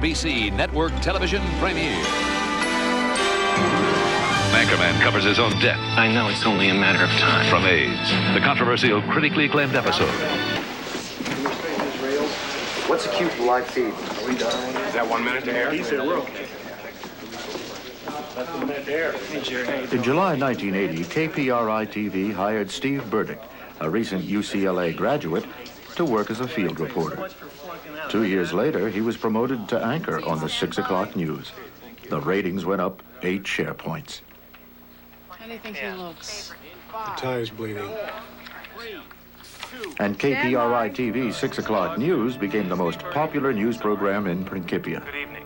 NBC Network Television premiere. Anchorman covers his own death. I know it's only a matter of time. From AIDS, the controversial, critically acclaimed episode. What's acute live feed? Are we done? Is that 1 minute to air? He said we're okay. That's a minute to air. Hey, Jerry. In July 1980, KPRI-TV hired Steve Burdick, a recent UCLA graduate, to work as a field reporter. 2 years later, he was promoted to anchor on the 6 o'clock news. The ratings went up 8 share points. How do you think he looks? The tie's bleeding. And KPRI-TV's 6 o'clock news became the most popular news program in Principia. Good evening.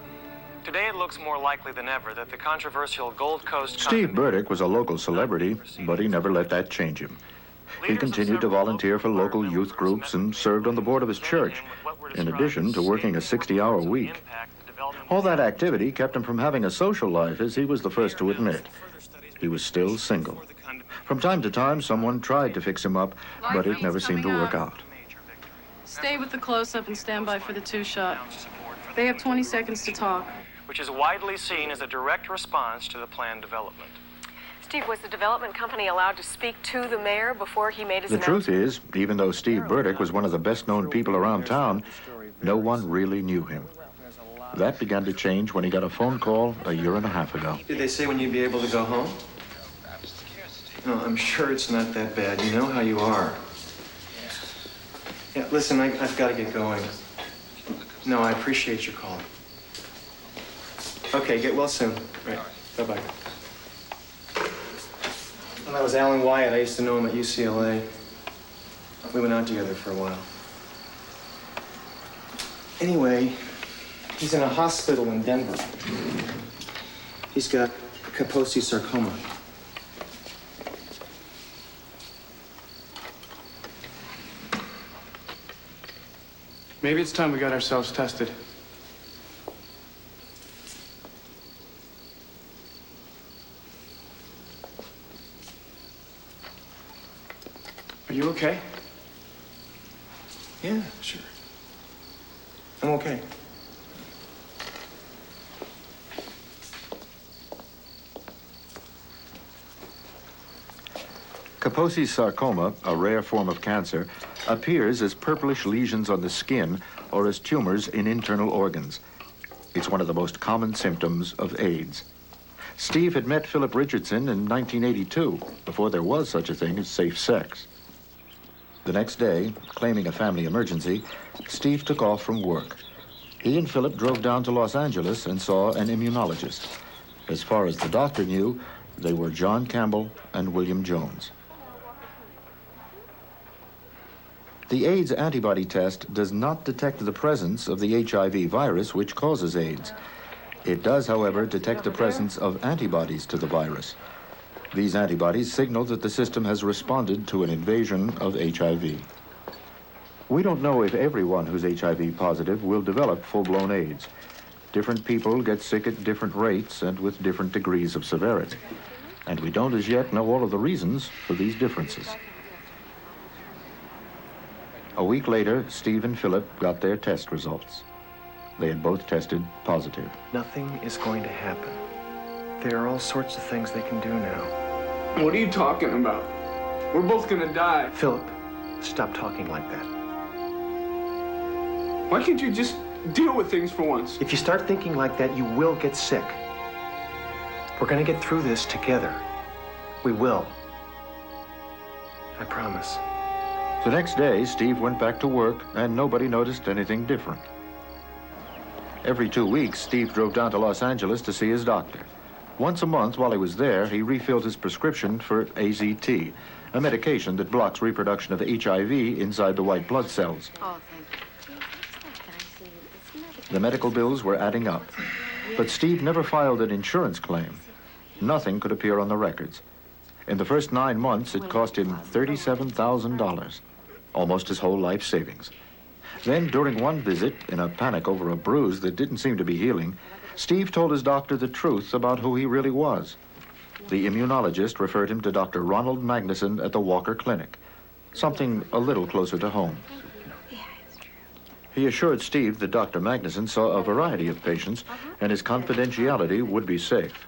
Today it looks more likely than ever that the controversial Gold Coast... Steve Burdick was a local celebrity, but he never let that change him. He continued to volunteer for local youth groups and served on the board of his church, in addition to working a 60-hour week. All that activity kept him from having a social life, as he was the first to admit. He was still single. From time to time, someone tried to fix him up, but it never seemed to work out. Stay with the close-up and stand by for the 2-shot. They have 20 seconds to talk. Which is widely seen as a direct response to the planned development. Steve, was the development company allowed to speak to the mayor before he made his announcement? The truth is, even though Steve Burdick was one of the best-known people around town, no one really knew him. That began to change when he got a phone call a year and a half ago. Did they say when you'd be able to go home? No, I'm sure it's not that bad. You know how you are. Yeah, listen, I've got to get going. No, I appreciate your call. Okay, get well soon. Right, bye-bye. Well, that was Alan Wyatt. I used to know him at UCLA. We went out together for a while. Anyway, he's in a hospital in Denver. He's got Kaposi sarcoma. Maybe it's time we got ourselves tested. Are you okay? Yeah, sure. I'm okay. Kaposi's sarcoma, a rare form of cancer, appears as purplish lesions on the skin or as tumors in internal organs. It's one of the most common symptoms of AIDS. Steve had met Philip Richardson in 1982, before there was such a thing as safe sex. The next day, claiming a family emergency, Steve took off from work. He and Philip drove down to Los Angeles and saw an immunologist. As far as the doctor knew, they were John Campbell and William Jones. The AIDS antibody test does not detect the presence of the HIV virus which causes AIDS. It does, however, detect the presence of antibodies to the virus. These antibodies signal that the system has responded to an invasion of HIV. We don't know if everyone who's HIV positive will develop full-blown AIDS. Different people get sick at different rates and with different degrees of severity. And we don't as yet know all of the reasons for these differences. A week later, Steve and Philip got their test results. They had both tested positive. Nothing is going to happen. There are all sorts of things they can do now. What are you talking about? We're both gonna die. Philip, stop talking like that. Why can't you just deal with things for once? If you start thinking like that, you will get sick. We're gonna get through this together. We will. I promise. The next day, Steve went back to work, and nobody noticed anything different. Every 2 weeks, Steve drove down to Los Angeles to see his doctor. Once a month while he was there, he refilled his prescription for AZT, a medication that blocks reproduction of HIV inside the white blood cells. Oh, thank you. The medical bills were adding up, but Steve never filed an insurance claim. Nothing could appear on the records. In the first 9 months, it cost him $37,000, almost his whole life savings. Then, during one visit, in a panic over a bruise that didn't seem to be healing, Steve told his doctor the truth about who he really was. The immunologist referred him to Dr. Ronald Magnuson at the Walker Clinic, something a little closer to home. He assured Steve that Dr. Magnuson saw a variety of patients and his confidentiality would be safe.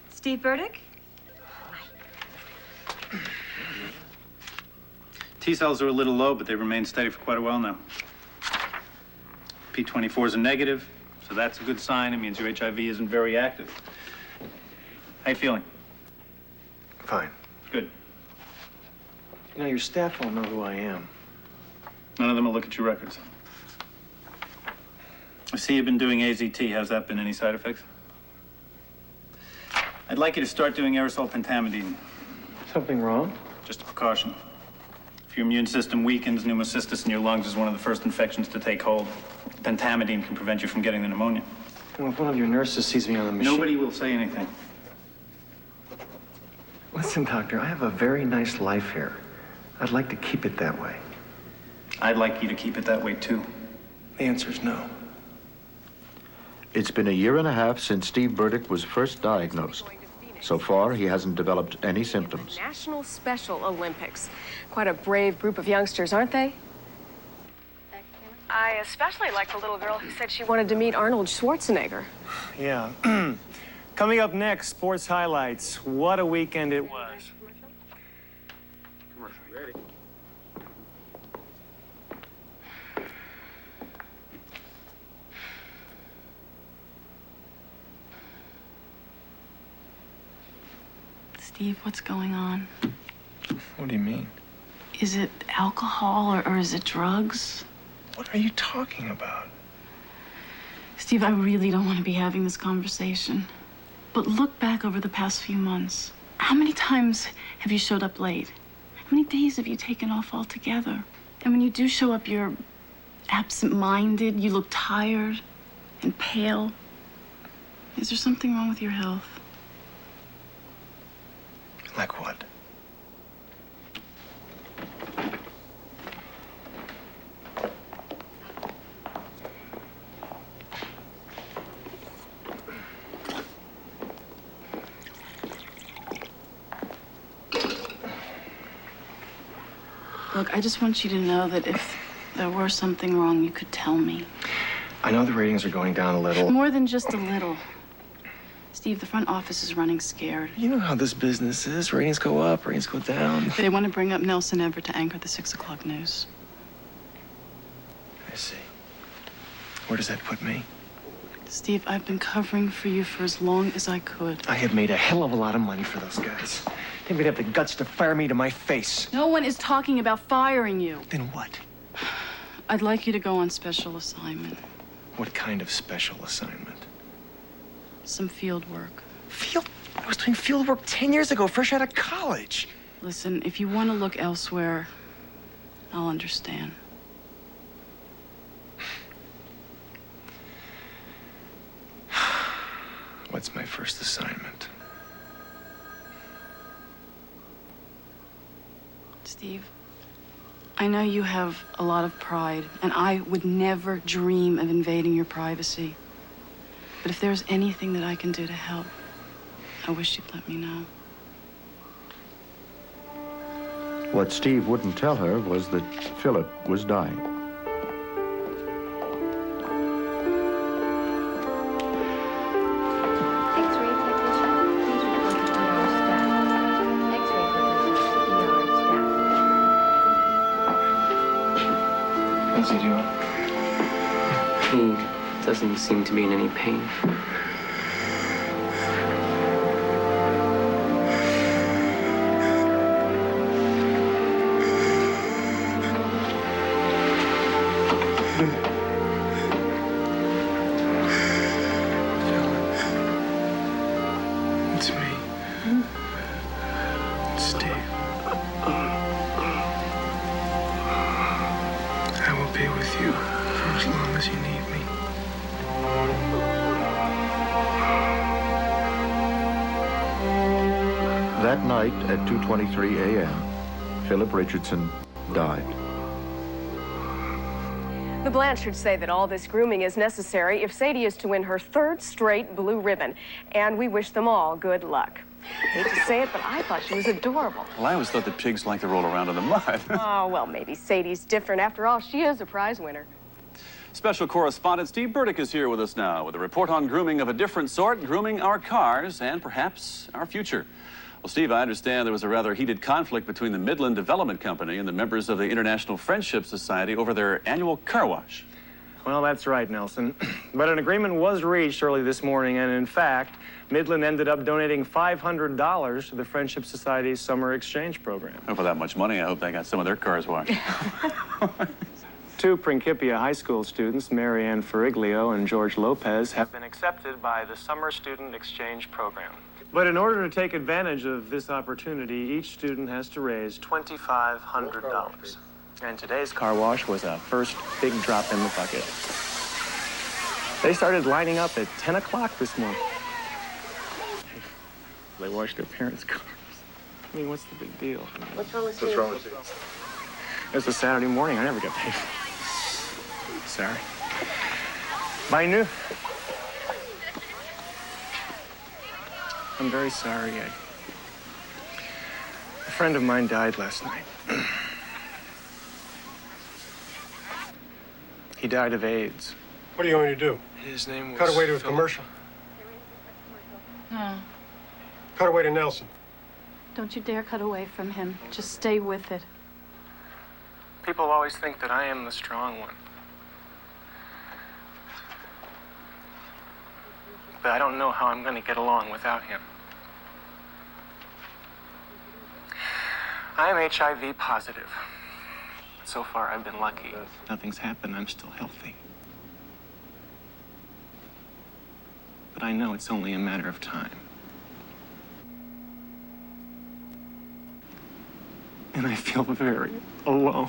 Steve Burdick? T cells are a little low, but they remain steady for quite a while now. P24s are negative, so that's a good sign. It means your HIV isn't very active. How you feeling? Fine. Good. You know, your staff all know who I am. None of them will look at your records. I see you've been doing AZT. How's that been? Any side effects? I'd like you to start doing aerosol pentamidine. Something wrong? Just a precaution. If your immune system weakens, pneumocystis in your lungs is one of the first infections to take hold. Pentamidine can prevent you from getting the pneumonia. Well, if one of your nurses sees me on the machine... Nobody will say anything. Listen, Doctor, I have a very nice life here. I'd like to keep it that way. I'd like you to keep it that way, too. The answer's no. It's been a year and a half since Steve Burdick was first diagnosed. So far, he hasn't developed any symptoms. National Special Olympics. Quite a brave group of youngsters, aren't they? I especially like the little girl who said she wanted to meet Arnold Schwarzenegger. Yeah. Coming up next, sports highlights. What a weekend it was. Steve, what's going on? What do you mean? Is it alcohol or is it drugs? What are you talking about? Steve, I really don't want to be having this conversation. But look back over the past few months. How many times have you showed up late? How many days have you taken off altogether? And when you do show up, you're absent-minded, you look tired and pale. Is there something wrong with your health? Like what? Look, I just want you to know that if there were something wrong, you could tell me. I know the ratings are going down a little. More than just a little. Steve, the front office is running scared. You know how this business is. Ratings go up, ratings go down. They want to bring up Nelson Everett to anchor the 6 o'clock news. I see. Where does that put me? Steve, I've been covering for you for as long as I could. I have made a hell of a lot of money for those guys. They would have the guts to fire me to my face. No one is talking about firing you. Then what? I'd like you to go on special assignment. What kind of special assignment? Some field work. I was doing field work 10 years ago, fresh out of college. Listen, if you want to look elsewhere, I'll understand. What's my first assignment? Steve, I know you have a lot of pride, and I would never dream of invading your privacy. But if there's anything that I can do to help, I wish you'd let me know. What Steve wouldn't tell her was that Philip was dying. X-ray technician, please report to ER staff. X-ray technician, ER staff. How's he doing? He doesn't seem to be in any pain. It's me. It's Steve. I will be with you for as long as you need me. That night at 2:23 a.m., Philip Richardson died. The Blanchards say that all this grooming is necessary if Sadie is to win her 3rd straight blue ribbon, and we wish them all good luck. Hate to say it, but I thought she was adorable. Well, I always thought that pigs like to roll around in the mud. Oh, well, maybe Sadie's different. After all, she is a prize winner. Special correspondent Steve Burdick is here with us now with a report on grooming of a different sort, grooming our cars and perhaps our future. Well, Steve, I understand there was a rather heated conflict between the Midland Development Company and the members of the International Friendship Society over their annual car wash. Well, that's right, Nelson. But an agreement was reached early this morning, and in fact, Midland ended up donating $500 to the Friendship Society's summer exchange program. Oh, for that much money, I hope they got some of their cars washed. Two Principia High School students, Mary Ann Feriglio and George Lopez, have been accepted by the Summer Student Exchange Program. But in order to take advantage of this opportunity, each student has to raise $2,500. And today's car wash was a first big drop in the bucket. They started lining up at 10 o'clock this morning. They washed their parents' cars. I mean, what's the big deal? I mean, What's wrong with you? It's a Saturday morning. I never get paid. Sorry. By noon. I'm very sorry. A friend of mine died last night. He died of AIDS. What are you going to do? His name was... Cut away to a commercial. No, Cut away to Nelson. don't you dare cut away from him. Just stay with it. People always think that I am the strong one. But I don't know how I'm going to get along without him. I am HIV positive. So far, I've been lucky. Nothing's happened. I'm still healthy. But I know it's only a matter of time. And I feel very alone.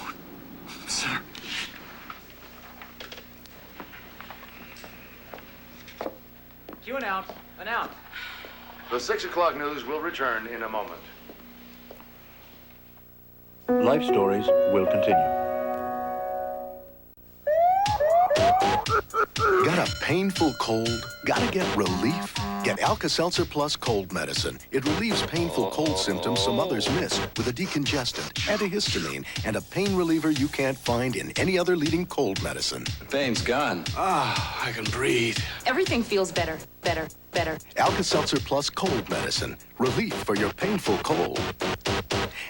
Sorry. Cue announce. Announce. The 6 o'clock news will return in a moment. Life Stories will continue. Got a painful cold? Gotta get relief? Get Alka-Seltzer Plus cold medicine. It relieves painful cold symptoms some others miss with a decongestant, antihistamine, and a pain reliever you can't find in any other leading cold medicine. The pain's gone. Ah, I can breathe. Everything feels better, better, better. Alka-Seltzer Plus cold medicine. Relief for your painful cold.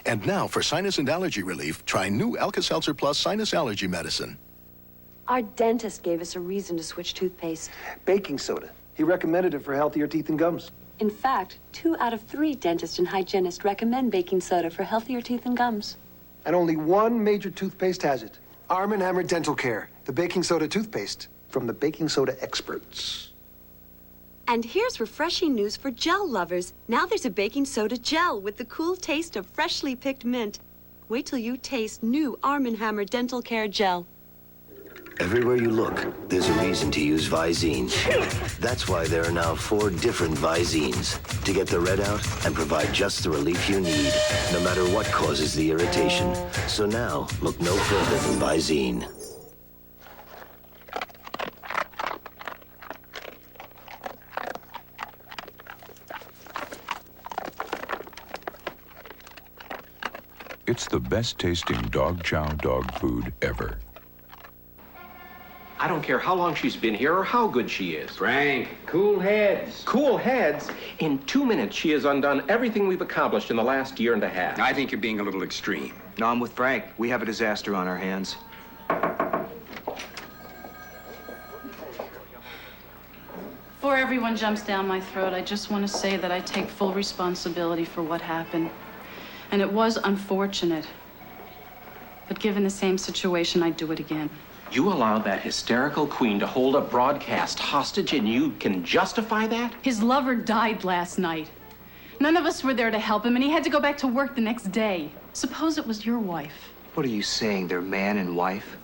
And now for sinus and allergy relief, try new Alka-Seltzer Plus sinus allergy medicine. Our dentist gave us a reason to switch toothpaste. Baking soda. He recommended it for healthier teeth and gums. In fact, 2 out of 3 dentists and hygienists recommend baking soda for healthier teeth and gums. And only one major toothpaste has it. Arm & Hammer Dental Care, the baking soda toothpaste from the baking soda experts. And here's refreshing news for gel lovers. Now there's a baking soda gel with the cool taste of freshly picked mint. Wait till you taste new Arm & Hammer Dental Care Gel. Everywhere you look, there's a reason to use Visine. That's why there are now 4 different Visines to get the red out and provide just the relief you need, no matter what causes the irritation. So now, look no further than Visine. It's the best tasting dog chow dog food ever. I don't care how long she's been here or how good she is. Frank, cool heads. Cool heads? In 2 minutes, she has undone everything we've accomplished in the last year and a half. I think you're being a little extreme. No, I'm with Frank. We have a disaster on our hands. Before everyone jumps down my throat, I just want to say that I take full responsibility for what happened. And it was unfortunate. But given the same situation, I'd do it again. You allowed that hysterical queen to hold a broadcast hostage, and you can justify that? His lover died last night. None of us were there to help him, and he had to go back to work the next day. Suppose it was your wife. What are you saying? They're man and wife?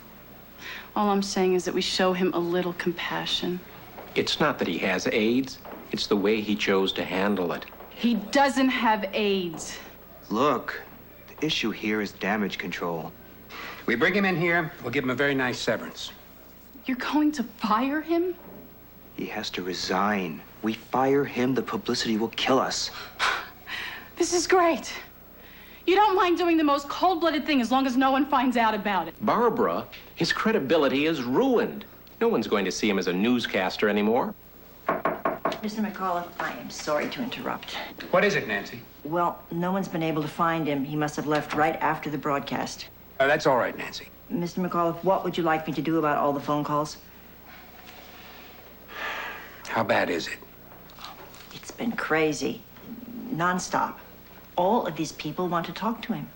All I'm saying is that we show him a little compassion. It's not that he has AIDS. It's the way he chose to handle it. He doesn't have AIDS. Look, the issue here is damage control. We bring him in here, we'll give him a very nice severance. You're going to fire him? He has to resign. We fire him, the publicity will kill us. This is great. You don't mind doing the most cold-blooded thing as long as no one finds out about it. Barbara, his credibility is ruined. No one's going to see him as a newscaster anymore. Mr. McAuliffe, I am sorry to interrupt. What is it, Nancy? Well, no one's been able to find him. He must have left right after the broadcast. That's all right, Nancy. Mr. McAuliffe, what would you like me to do about all the phone calls? How bad is it? It's been crazy. Non-stop. All of these people want to talk to him.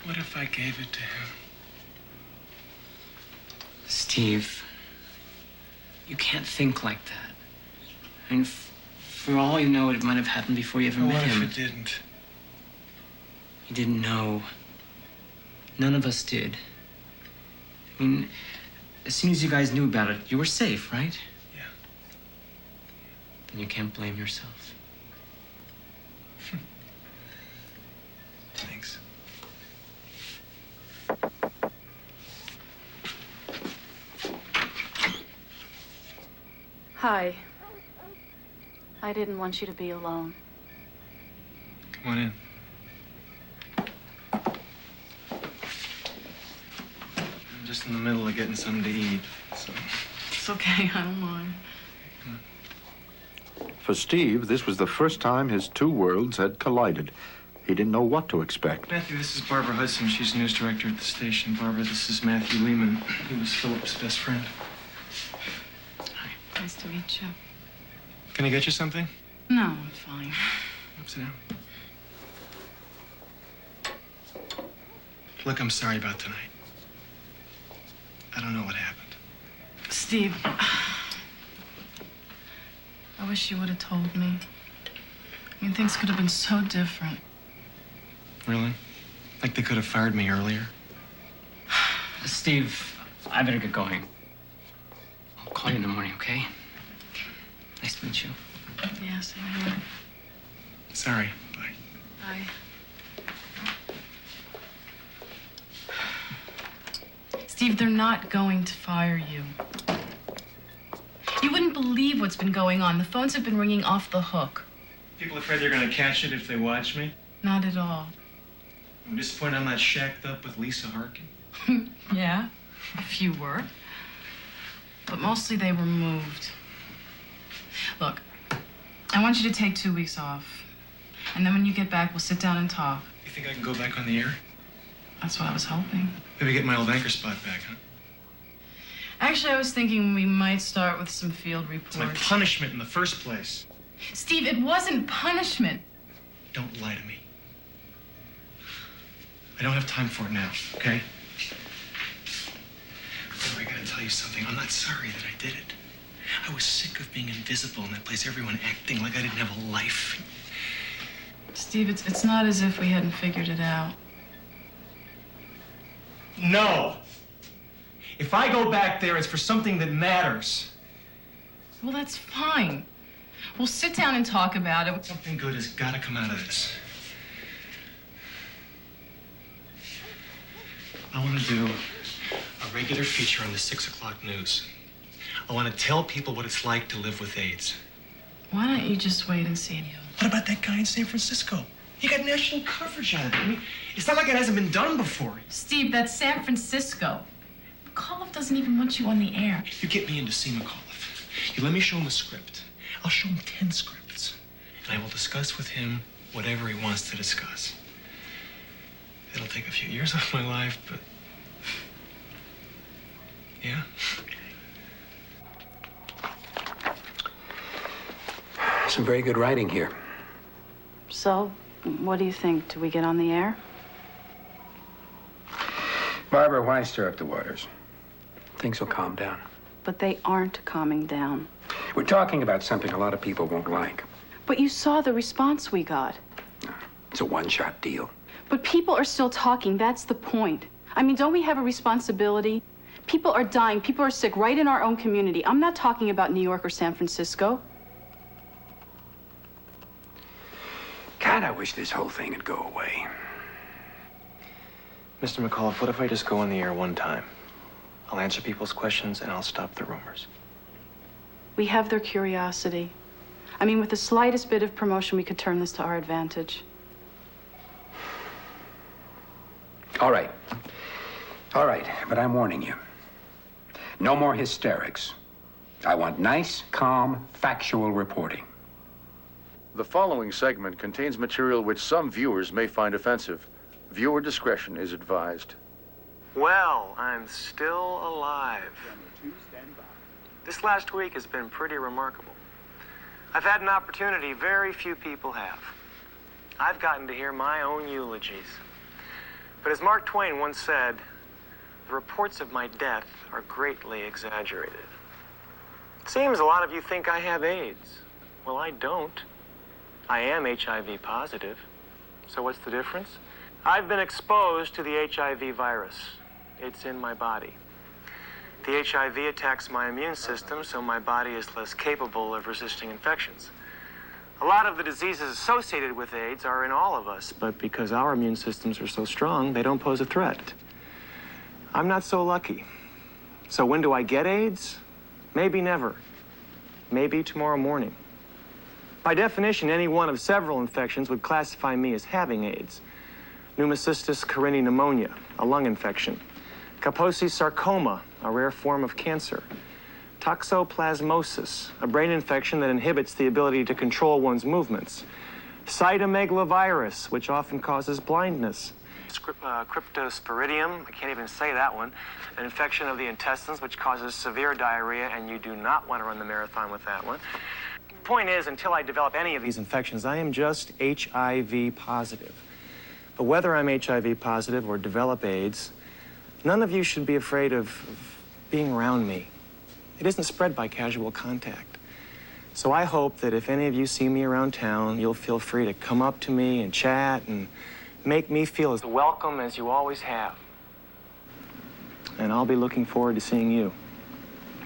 What if I gave it to him? Steve, you can't think like that. I mean, for all you know, it might have happened before you ever met him. What if it didn't? You didn't know. None of us did. I mean, as soon as you guys knew about it, you were safe, right? Yeah. Then you can't blame yourself. Thanks. Hi. I didn't want you to be alone. Come on in. I'm just in the middle of getting something to eat, so... It's okay, I don't mind. For Steve, this was the first time his two worlds had collided. He didn't know what to expect. Matthew, this is Barbara Hudson. She's news director at the station. Barbara, this is Matthew Lehman. He was Philip's best friend. Nice to meet you. Can I get you something? No, I'm fine. Sit down. Look, I'm sorry about tonight. I don't know what happened. Steve, I wish you would have told me. I mean, things could have been so different. Really? Like they could have fired me earlier? Steve, I better get going. I'll call you in the morning, okay? Nice to meet you. Yeah, same here. Sorry. Bye. Bye. Steve, they're not going to fire you. You wouldn't believe what's been going on. The phones have been ringing off the hook. People afraid they're gonna catch it if they watch me? Not at all. I'm disappointed I'm not shacked up with Lisa Harkin. Yeah, if you were. But mostly they were moved. Look, I want you to take 2 weeks off. And then when you get back, we'll sit down and talk. You think I can go back on the air? That's what I was hoping. Maybe get my old anchor spot back, huh? Actually, I was thinking we might start with some field reports. It's my punishment in the first place. Steve, it wasn't punishment. Don't lie to me. I don't have time for it now, okay? Oh, I gotta tell you something. I'm not sorry that I did it. I was sick of being invisible in that place, everyone acting like I didn't have a life. Steve, it's not as if we hadn't figured it out. No! If I go back there, it's for something that matters. Well, that's fine. We'll sit down and talk about it. Something good has got to come out of this. I want to do a regular feature on the 6 o'clock news. I want to tell people what it's like to live with AIDS. Why don't you just wait and see? What about that guy in San Francisco? He got national coverage out of it. I mean, it's not like it hasn't been done before. Steve, that's San Francisco. McAuliffe doesn't even want you on the air. You get me in to see McAuliffe. You let me show him a script. I'll show him 10 scripts. And I will discuss with him whatever he wants to discuss. It'll take a few years off my life, but... Yeah? Some very good writing here. So, what do you think? Do we get on the air? Barbara, why stir up the waters? Things will calm down. But they aren't calming down. We're talking about something a lot of people won't like. But you saw the response we got. It's a one-shot deal. But people are still talking. That's the point. I mean, don't we have a responsibility? People are dying. People are sick right in our own community. I'm not talking about New York or San Francisco. God, I wish this whole thing would go away. Mr. McAuliffe, what if I just go on the air one time? I'll answer people's questions and I'll stop the rumors. We have their curiosity. I mean, with the slightest bit of promotion, we could turn this to our advantage. All right. All right, but I'm warning you. No more hysterics. I want nice, calm, factual reporting. The following segment contains material which some viewers may find offensive. Viewer discretion is advised. Well, I'm still alive. This last week has been pretty remarkable. I've had an opportunity very few people have. I've gotten to hear my own eulogies. But as Mark Twain once said, the reports of my death are greatly exaggerated. It seems a lot of you think I have AIDS. Well, I don't. I am HIV positive. So what's the difference? I've been exposed to the HIV virus. It's in my body. The HIV attacks my immune system, so my body is less capable of resisting infections. A lot of the diseases associated with AIDS are in all of us, but because our immune systems are so strong, they don't pose a threat. I'm not so lucky. So when do I get AIDS? Maybe never. Maybe tomorrow morning. By definition, any one of several infections would classify me as having AIDS. Pneumocystis carinii pneumonia, a lung infection. Kaposi sarcoma, a rare form of cancer. Toxoplasmosis, a brain infection that inhibits the ability to control one's movements. Cytomegalovirus, which often causes blindness. Cryptosporidium, I can't even say that one, an infection of the intestines which causes severe diarrhea, and you do not want to run the marathon with that one. The point is, until I develop any of these infections, I am just HIV positive. But whether I'm HIV positive or develop AIDS, none of you should be afraid of being around me. It isn't spread by casual contact. So I hope that if any of you see me around town, you'll feel free to come up to me and chat and make me feel as welcome as you always have. And I'll be looking forward to seeing you.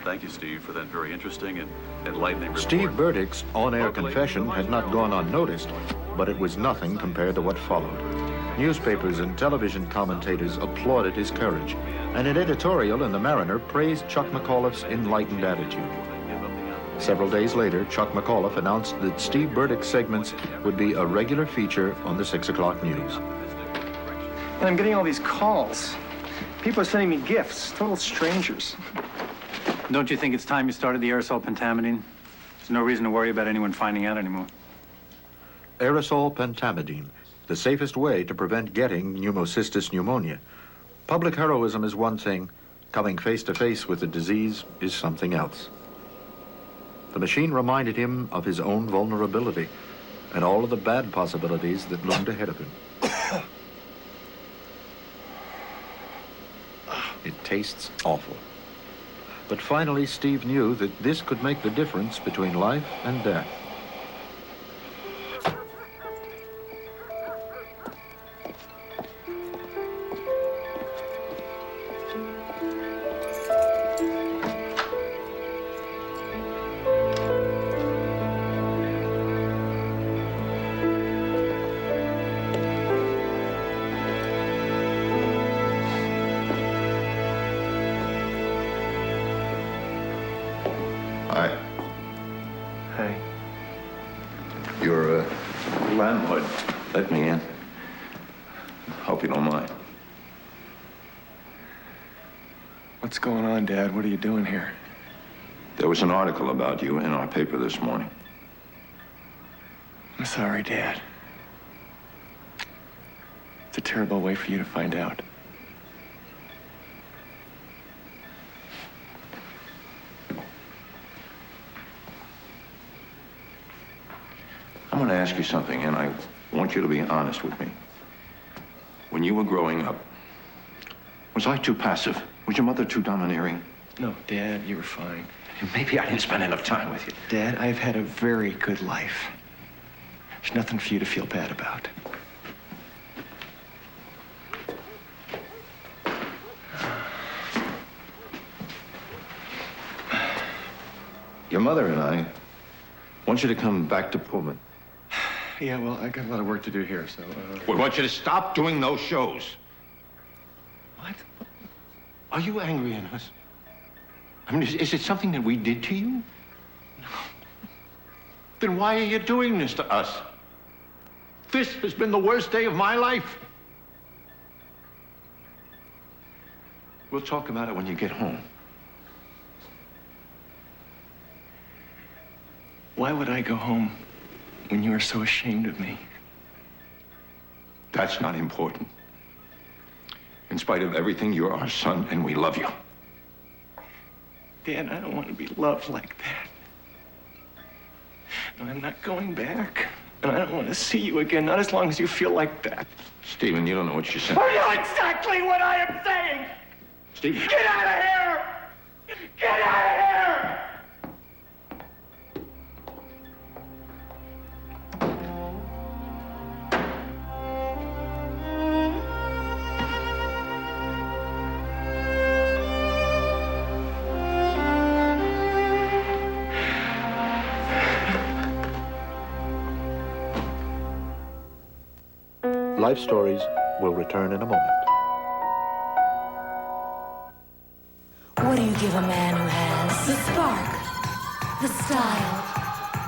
Thank you, Steve, for that very interesting and enlightening report. Steve Burdick's on-air confession had not gone unnoticed, but it was nothing compared to what followed. Newspapers and television commentators applauded his courage, and an editorial in the Mariner praised Chuck McAuliffe's enlightened attitude. Several days later, Chuck McAuliffe announced that Steve Burdick's segments would be a regular feature on the 6 o'clock news. And I'm getting all these calls. People are sending me gifts, total strangers. Don't you think it's time you started the aerosol pentamidine? There's no reason to worry about anyone finding out anymore. Aerosol pentamidine, the safest way to prevent getting pneumocystis pneumonia. Public heroism is one thing. Coming face to face with the disease is something else. The machine reminded him of his own vulnerability and all of the bad possibilities that loomed ahead of him. It tastes awful. But finally, Steve knew that this could make the difference between life and death. Hi. Hey. Your landlord let me in. Hope you don't mind. What's going on, Dad? What are you doing here? There was an article about you in our paper this morning. I'm sorry, Dad. It's a terrible way for you to find out. I'm going to ask you something, and I want you to be honest with me. When you were growing up, was I too passive? Was your mother too domineering? No, Dad, you were fine. Maybe I didn't spend enough time with you. Dad, I've had a very good life. There's nothing for you to feel bad about. Your mother and I want you to come back to Pullman. Yeah, well, I got a lot of work to do here, so... We want you to stop doing those shows. What? Are you angry at us? I mean, is it something that we did to you? No. Then why are you doing this to us? This has been the worst day of my life. We'll talk about it when you get home. Why would I go home when you are so ashamed of me? That's not important. In spite of everything, you're our son, and we love you. Dad, I don't want to be loved like that. And I'm not going back. And I don't want to see you again, not as long as you feel like that. Stephen, you don't know what you're saying. I know exactly what I am saying! Stephen. Get out of here! Get out of here! Life Stories will return in a moment. What do you give a man who has the spark, the style,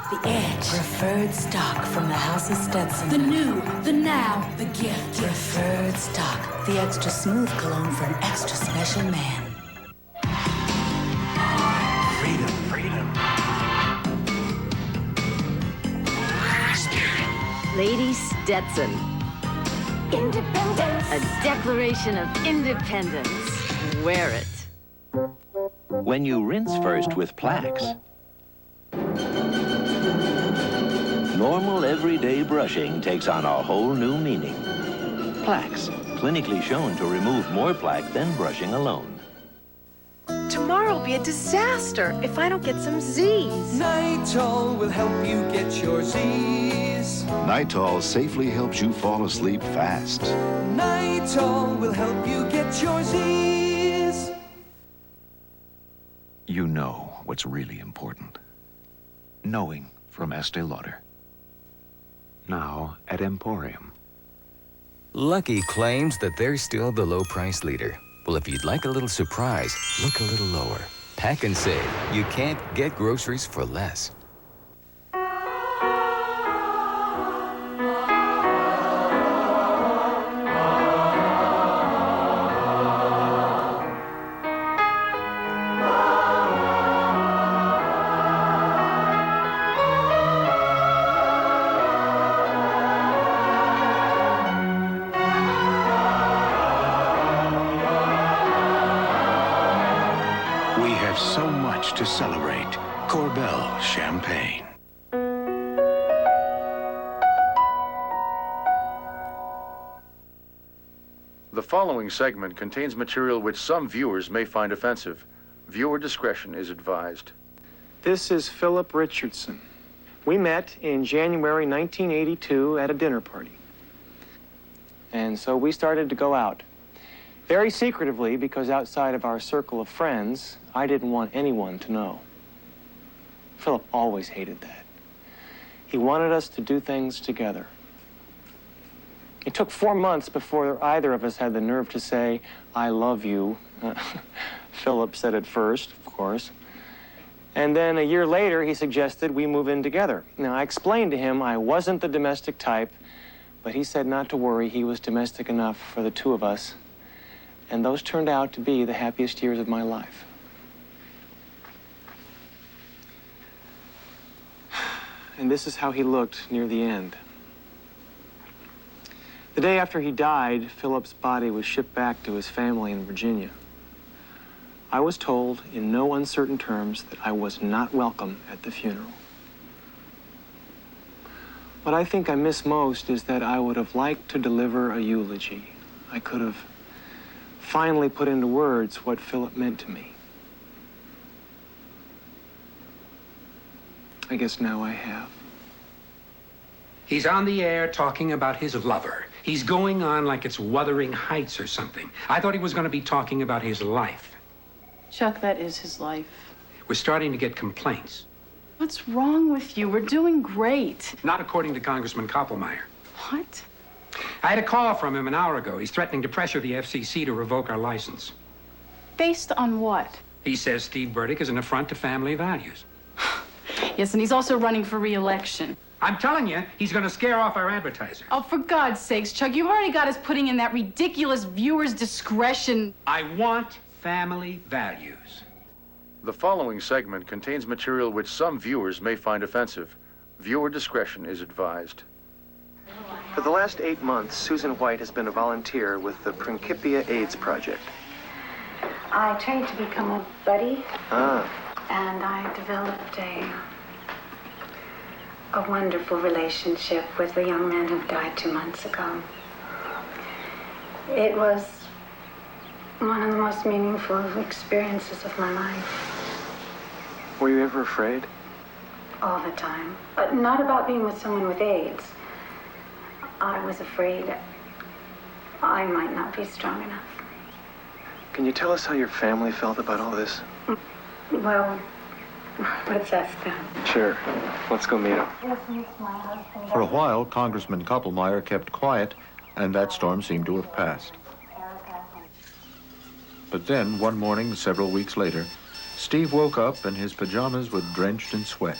the edge? Preferred stock from the House of Stetson. The new, the now, the gift. Preferred stock, the extra smooth cologne for an extra special man. Freedom, freedom. Lady Stetson. Independence. A declaration of independence. Wear it. When you rinse first with Plax, normal everyday brushing takes on a whole new meaning. Plax, clinically shown to remove more plaque than brushing alone. Tomorrow will be a disaster if I don't get some Z's. Nitol will help you get your Z's. Nitol safely helps you fall asleep fast. Nitol will help you get your Z's. You know what's really important. Knowing from Estee Lauder. Now at Emporium. Lucky claims that they're still the low price leader. Well, if you'd like a little surprise, look a little lower. Pack and save. You can't get groceries for less. So much to celebrate. Corbel Champagne. The following segment contains material which some viewers may find offensive. Viewer discretion is advised. This is Philip Richardson. We met in January 1982 at a dinner party. And so we started to go out. Very secretively, because outside of our circle of friends, I didn't want anyone to know. Philip always hated that. He wanted us to do things together. It took 4 months before either of us had the nerve to say, "I love you." Philip said it first, of course. And then a year later, he suggested we move in together. Now, I explained to him I wasn't the domestic type, but he said not to worry, he was domestic enough for the two of us. And those turned out to be the happiest years of my life. And this is how he looked near the end. The day after he died, Philip's body was shipped back to his family in Virginia. I was told in no uncertain terms that I was not welcome at the funeral. What I think I miss most is that I would have liked to deliver a eulogy. I could have finally put into words what Philip meant to me. I guess now I have. He's on the air talking about his lover. He's going on like it's Wuthering Heights or something. I thought he was going to be talking about his life. Chuck, that is his life. We're starting to get complaints. What's wrong with you? We're doing great. Not according to Congressman Koppelmeyer. What? I had a call from him an hour ago. He's threatening to pressure the FCC to revoke our license. Based on what? He says Steve Burdick is an affront to family values. Yes, and he's also running for re-election. I'm telling you, he's going to scare off our advertisers. Oh, for God's sakes, Chuck, you've already got us putting in that ridiculous viewer's discretion. I want family values. The following segment contains material which some viewers may find offensive. Viewer discretion is advised. For the last 8 months, Susan White has been a volunteer with the Principia AIDS Project. I trained to become a buddy, Ah. and I developed a wonderful relationship with a young man who died 2 months ago. It was one of the most meaningful experiences of my life. Were you ever afraid? All the time. But not about being with someone with AIDS. I was afraid I might not be strong enough. Can you tell us how your family felt about all this? Well, let's ask them. Sure. Let's go meet them. Yes, miss, my husband. For a while, Congressman Koppelmeyer kept quiet, and that storm seemed to have passed. But then, one morning, several weeks later, Steve woke up and his pajamas were drenched in sweat.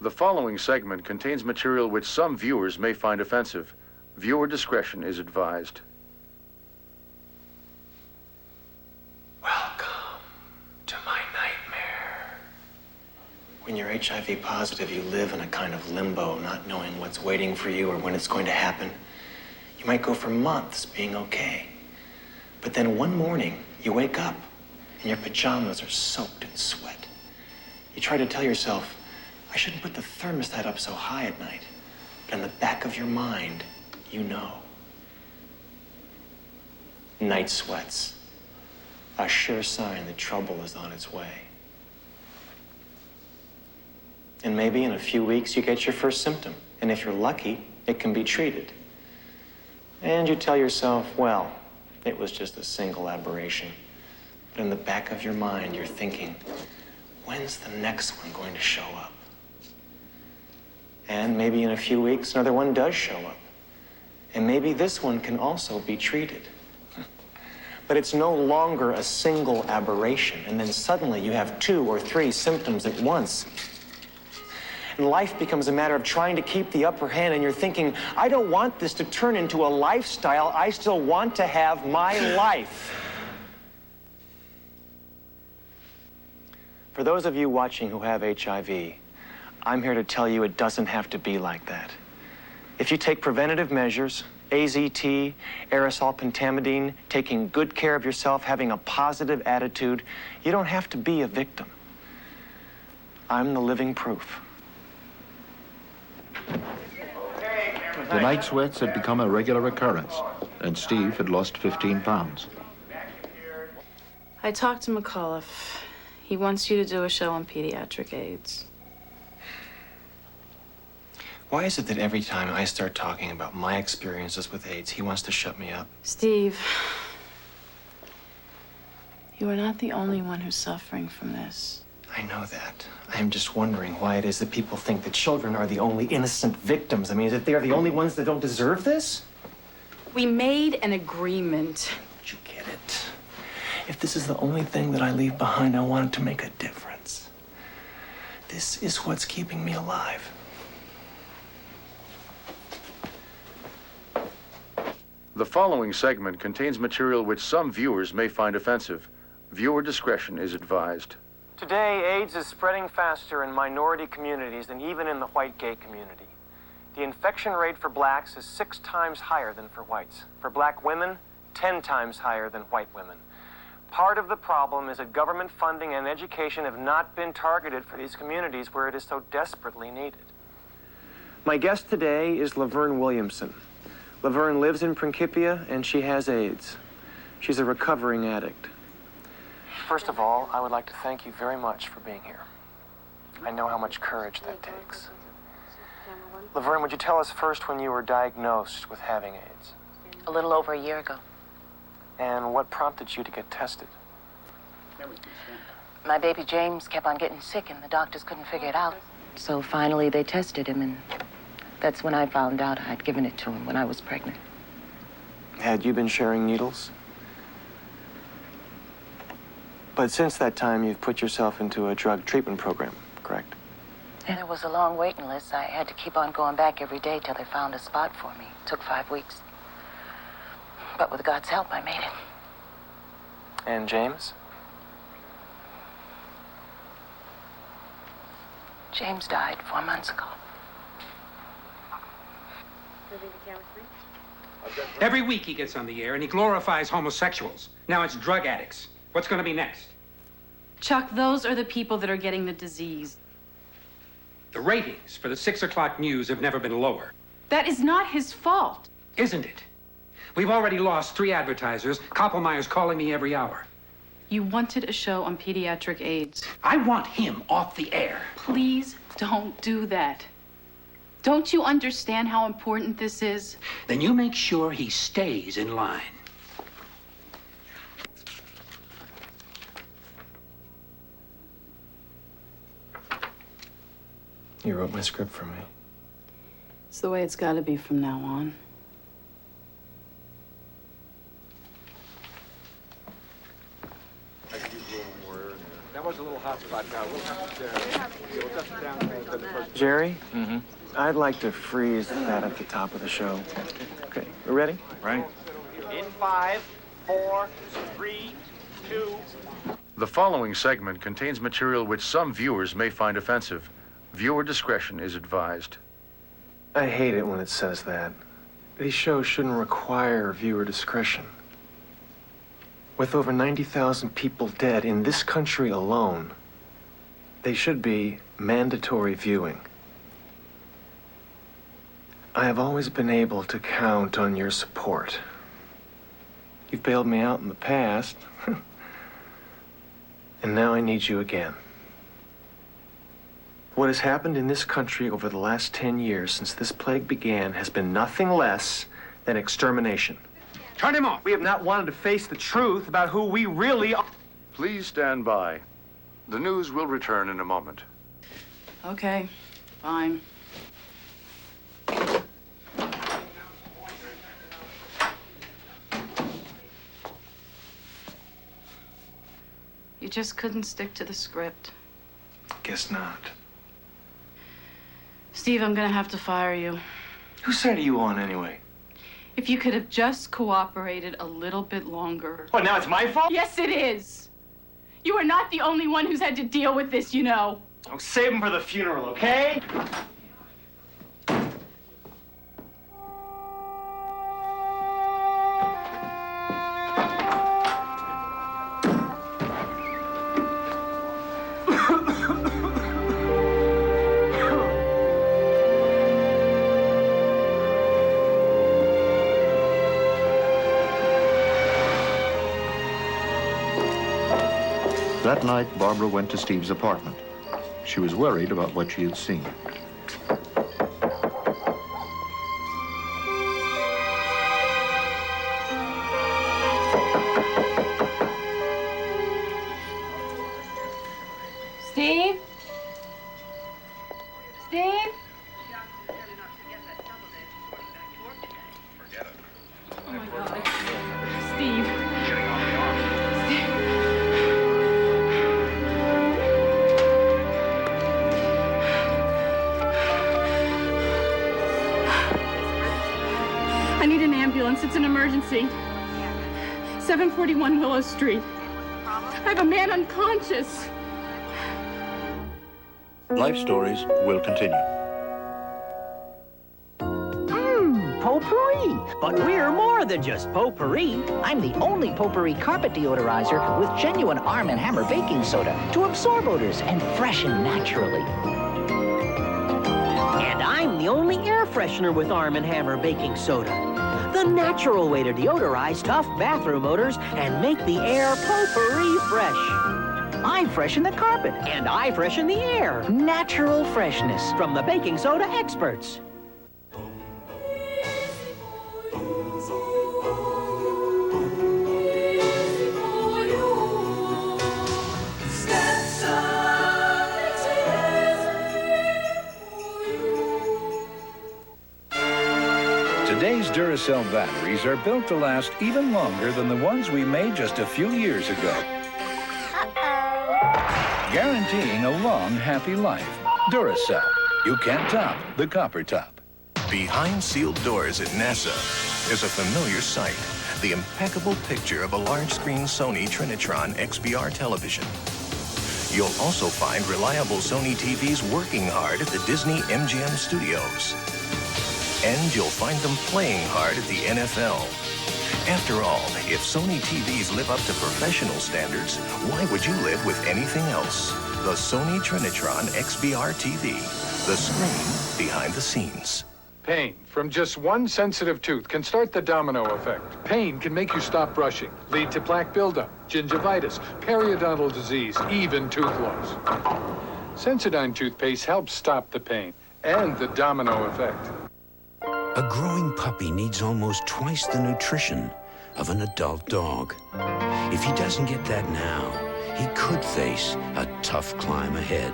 The following segment contains material which some viewers may find offensive. Viewer discretion is advised. To my nightmare. When you're HIV positive, you live in a kind of limbo, not knowing what's waiting for you or when it's going to happen. You might go for months being okay. But then one morning, you wake up and your pajamas are soaked in sweat. You try to tell yourself, I shouldn't put the thermostat up so high at night. But in the back of your mind, you know. Night sweats. A sure sign that trouble is on its way. And maybe in a few weeks you get your first symptom. And if you're lucky, it can be treated. And you tell yourself, well, it was just a single aberration. But in the back of your mind, you're thinking, when's the next one going to show up? And maybe in a few weeks, another one does show up. And maybe this one can also be treated. But it's no longer a single aberration, and then suddenly you have 2 or 3 symptoms at once. And life becomes a matter of trying to keep the upper hand, and you're thinking, I don't want this to turn into a lifestyle. I still want to have my life. For those of you watching who have HIV, I'm here to tell you it doesn't have to be like that. If you take preventative measures, AZT, aerosol pentamidine, taking good care of yourself, having a positive attitude, you don't have to be a victim. I'm the living proof. The night sweats had become a regular occurrence, and Steve had lost 15 pounds. I talked to McAuliffe. He wants you to do a show on pediatric AIDS. Why is it that every time I start talking about my experiences with AIDS, he wants to shut me up? Steve, you are not the only one who's suffering from this. I know that. I am just wondering why it is that people think that children are the only innocent victims. I mean, that they are the only ones that don't deserve this? We made an agreement. Don't you get it? If this is the only thing that I leave behind, I want it to make a difference. This is what's keeping me alive. The following segment contains material which some viewers may find offensive. Viewer discretion is advised. Today, AIDS is spreading faster in minority communities than even in the white gay community. The infection rate for blacks is 6 times higher than for whites. For black women, 10 times higher than white women. Part of the problem is that government funding and education have not been targeted for these communities where it is so desperately needed. My guest today is Laverne Williamson. Laverne lives in Principia, and she has AIDS. She's a recovering addict. First of all, I would like to thank you very much for being here. I know how much courage that takes. Laverne, would you tell us first when you were diagnosed with having AIDS? A little over a year ago. And what prompted you to get tested? My baby James kept on getting sick, and the doctors couldn't figure it out. So finally, they tested him, and that's when I found out I'd given it to him when I was pregnant. Had you been sharing needles? But since that time, you've put yourself into a drug treatment program, correct? And there was a long waiting list. I had to keep on going back every day till they found a spot for me. It took 5 weeks. But with God's help, I made it. And James? James died 4 months ago. Every week he gets on the air and he glorifies homosexuals. Now it's drug addicts. What's going to be next? Chuck, those are the people that are getting the disease. The ratings for the 6 o'clock news have never been lower. That is not his fault. Isn't it? We've already lost 3 advertisers. Koppelmeyer's calling me every hour. You wanted a show on pediatric AIDS. I want him off the air. Please don't do that. Don't you understand how important this is? Then you make sure he stays in line. You wrote my script for me. It's the way it's got to be from now on. That was a little hot spot now. We'll have to down to the first. Jerry? Mm-hmm. I'd like to freeze that at the top of the show. Okay, we ready? Right. In 5, 4, 3, 2. The following segment contains material which some viewers may find offensive. Viewer discretion is advised. I hate it when it says that. These shows shouldn't require viewer discretion. With over 90,000 people dead in this country alone, they should be mandatory viewing. I have always been able to count on your support. You've bailed me out in the past, and now I need you again. What has happened in this country over the last 10 years since this plague began has been nothing less than extermination. Turn him off! We have not wanted to face the truth about who we really are. Please stand by. The news will return in a moment. Okay, fine. You just couldn't stick to the script. Guess not. Steve, I'm gonna have to fire you. Whose side are you on anyway? If you could have just cooperated a little bit longer. What, now it's my fault? Yes, it is. You are not the only one who's had to deal with this, you know. Oh, save him for the funeral, okay? That night, Barbara went to Steve's apartment. She was worried about what she had seen. Steve? Steve? Oh my God. Steve. I need an ambulance. It's an emergency. 741 Willow Street. I have a man unconscious. Life Stories will continue. Potpourri. But we're more than just potpourri. I'm the only potpourri carpet deodorizer with genuine Arm & Hammer baking soda to absorb odors and freshen naturally. And I'm the only air freshener with Arm & Hammer baking soda. The natural way to deodorize tough bathroom odors and make the air potpourri fresh. I freshen the carpet, and I freshen the air. Natural freshness from the baking soda experts. Duracell batteries are built to last even longer than the ones we made just a few years ago. Guaranteeing a long, happy life. Duracell. You can't top the copper top. Behind sealed doors at NASA is a familiar sight. The impeccable picture of a large-screen Sony Trinitron XBR television. You'll also find reliable Sony TVs working hard at the Disney MGM studios. And you'll find them playing hard at the NFL. After all, if Sony TVs live up to professional standards, why would you live with anything else? The Sony Trinitron XBR TV, the screen behind the scenes. Pain from just one sensitive tooth can start the domino effect. Pain can make you stop brushing, lead to plaque buildup, gingivitis, periodontal disease, even tooth loss. Sensodyne toothpaste helps stop the pain and the domino effect. A growing puppy needs almost twice the nutrition of an adult dog. If he doesn't get that now, he could face a tough climb ahead.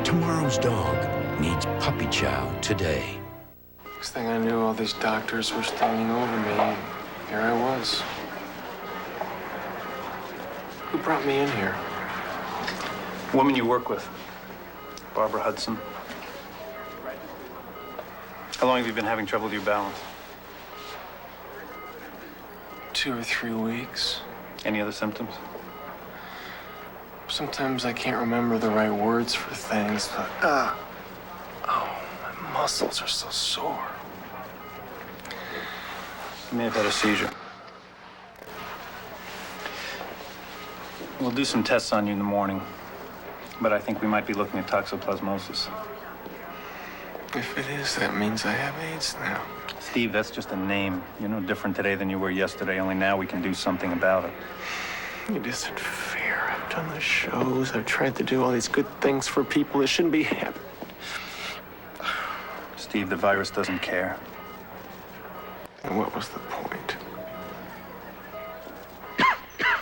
Tomorrow's dog needs puppy chow today. Next thing I knew, all these doctors were standing over me, and here I was. Who brought me in here? Woman you work with, Barbara Hudson. How long have you been having trouble with your balance? 2 or 3 weeks. Any other symptoms? Sometimes I can't remember the right words for things, but, oh, my muscles are so sore. You may have had a seizure. We'll do some tests on you in the morning, but I think we might be looking at toxoplasmosis. If it is, that means I have AIDS now. Steve, that's just a name. You're no different today than you were yesterday, only now we can do something about it. It isn't fair. I've done the shows. I've tried to do all these good things for people. It shouldn't be happening. Steve, the virus doesn't care. And what was the point?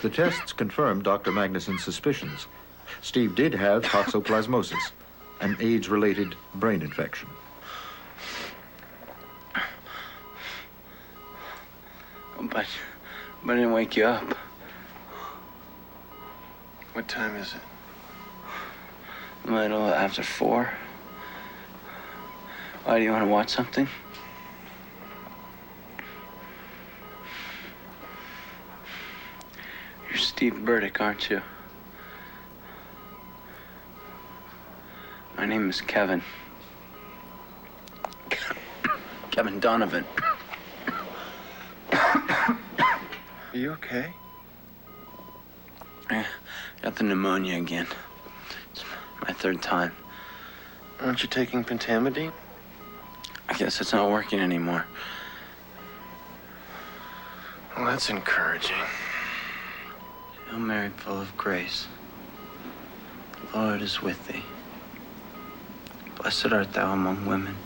The tests confirmed Dr. Magnuson's suspicions. Steve did have toxoplasmosis, an AIDS-related brain infection. But I didn't wake you up. What time is it? A little after 4. Why, do you want to watch something? You're Steve Burdick, aren't you? My name is Kevin. Kevin Donovan. Are you okay? I got the pneumonia again. It's my 3rd time. Aren't you taking pentamidine? I guess it's not working anymore. Well, that's encouraging. Hail Mary, full of grace. The Lord is with thee. Blessed art thou among women.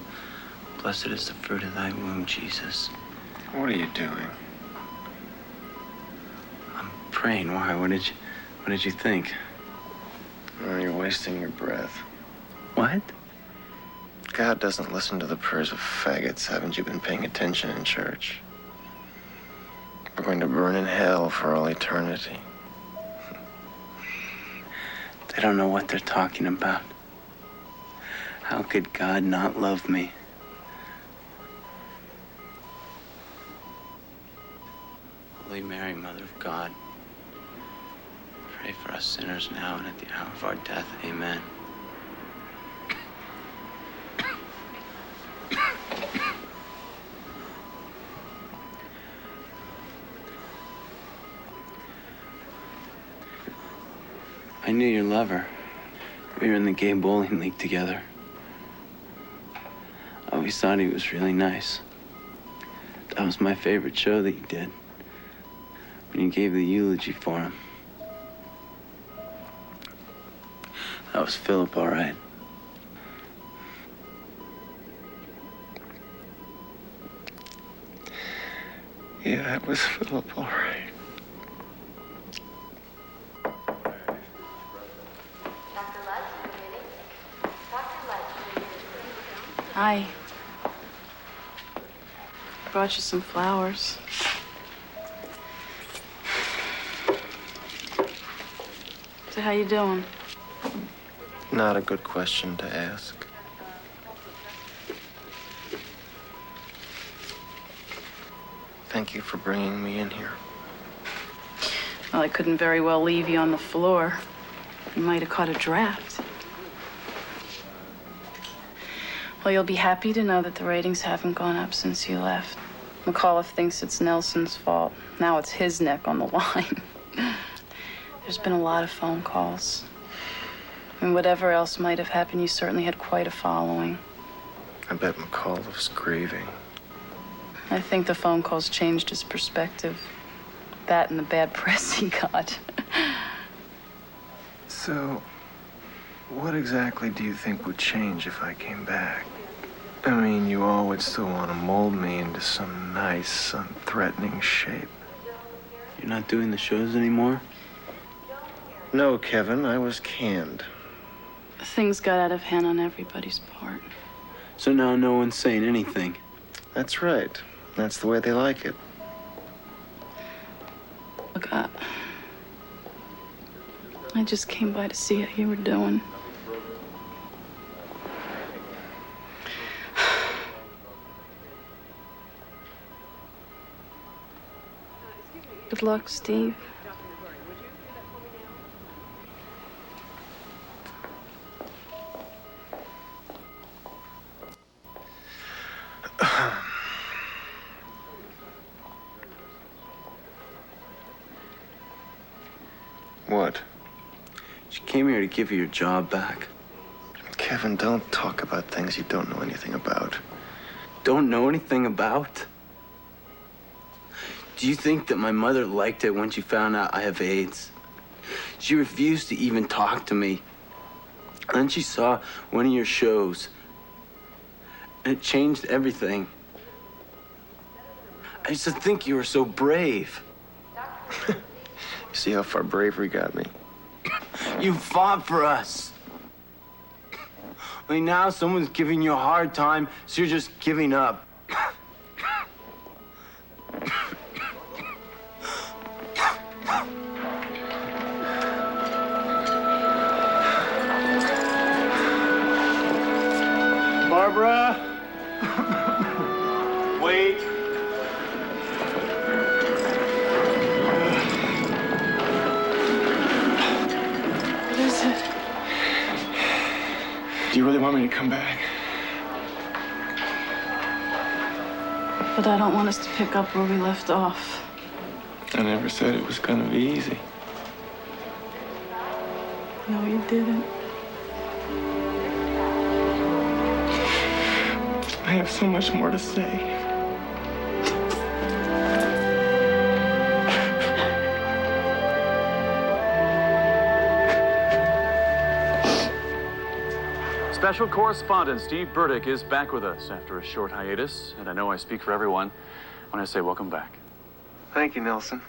Blessed is the fruit of thy womb, Jesus. What are you doing? I'm praying. Why? What did you think? Oh, you're wasting your breath. What? God doesn't listen to the prayers of faggots. Haven't you been paying attention in church? We're going to burn in hell for all eternity. They don't know what they're talking about. How could God not love me? Holy Mary, Mother of God, pray for us sinners now and at the hour of our death. Amen. I knew your lover. We were in the gay bowling league together. I always thought he was really nice. That was my favorite show that you did. When you gave the eulogy for him. That was Philip, all right. Yeah, it was Philip, all right. Hi. brought you some flowers. So how you doing? Not a good question to ask. Thank you for bringing me in here. Well, I couldn't very well leave you on the floor. You might have caught a draft. Well, you'll be happy to know that the ratings haven't gone up since you left. McAuliffe thinks it's Nelson's fault. Now it's his neck on the line. There's been a lot of phone calls. And whatever else might have happened, you certainly had quite a following. I bet McAuliffe's grieving. I think the phone calls changed his perspective. That and the bad press he got. So, what exactly do you think would change if I came back? I mean, you all would still want to mold me into some nice, unthreatening shape. You're not doing the shows anymore? No, Kevin, I was canned. Things got out of hand on everybody's part. So now no one's saying anything. That's right. That's the way they like it. Look, I just came by to see how you were doing. Good luck, Steve. What? She came here to give you your job back. Kevin, don't talk about things you don't know anything about. Don't know anything about? Do you think that my mother liked it when she found out I have AIDS? She refused to even talk to me. Then she saw one of your shows, and it changed everything. I used to think you were so brave. See how far bravery got me? You fought for us. Like now someone's giving you a hard time, so you're just giving up. Barbara! Wait. What is it? Do you really want me to come back? But I don't want us to pick up where we left off. I never said it was gonna be easy. No, you didn't. I have so much more to say. Special correspondent Steve Burdick is back with us after a short hiatus, and I know I speak for everyone when I say welcome back. Thank you, Nelson.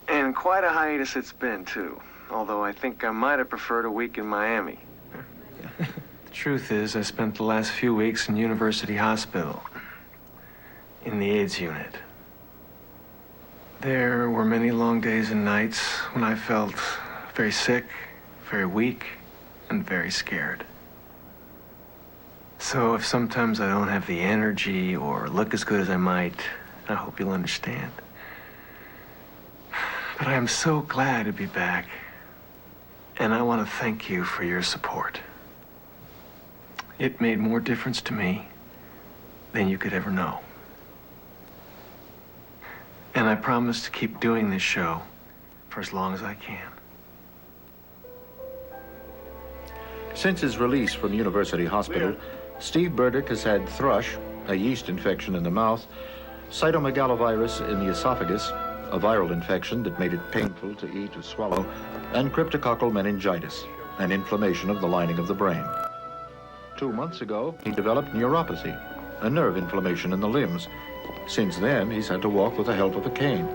And quite a hiatus it's been, too. Although I think I might have preferred a week in Miami. The truth is, I spent the last few weeks in University Hospital, in the AIDS unit. There were many long days and nights when I felt very sick, very weak, and very scared. So if sometimes I don't have the energy or look as good as I might, I hope you'll understand. But I am so glad to be back, and I want to thank you for your support. It made more difference to me than you could ever know. And I promise to keep doing this show for as long as I can. Since his release from University Hospital, Steve Burdick has had thrush, a yeast infection in the mouth, cytomegalovirus in the esophagus, a viral infection that made it painful to eat or swallow, and cryptococcal meningitis, an inflammation of the lining of the brain. 2 months ago, he developed neuropathy, a nerve inflammation in the limbs. Since then, he's had to walk with the help of a cane.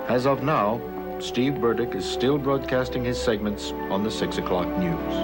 As of now, Steve Burdick is still broadcasting his segments on the 6 o'clock news.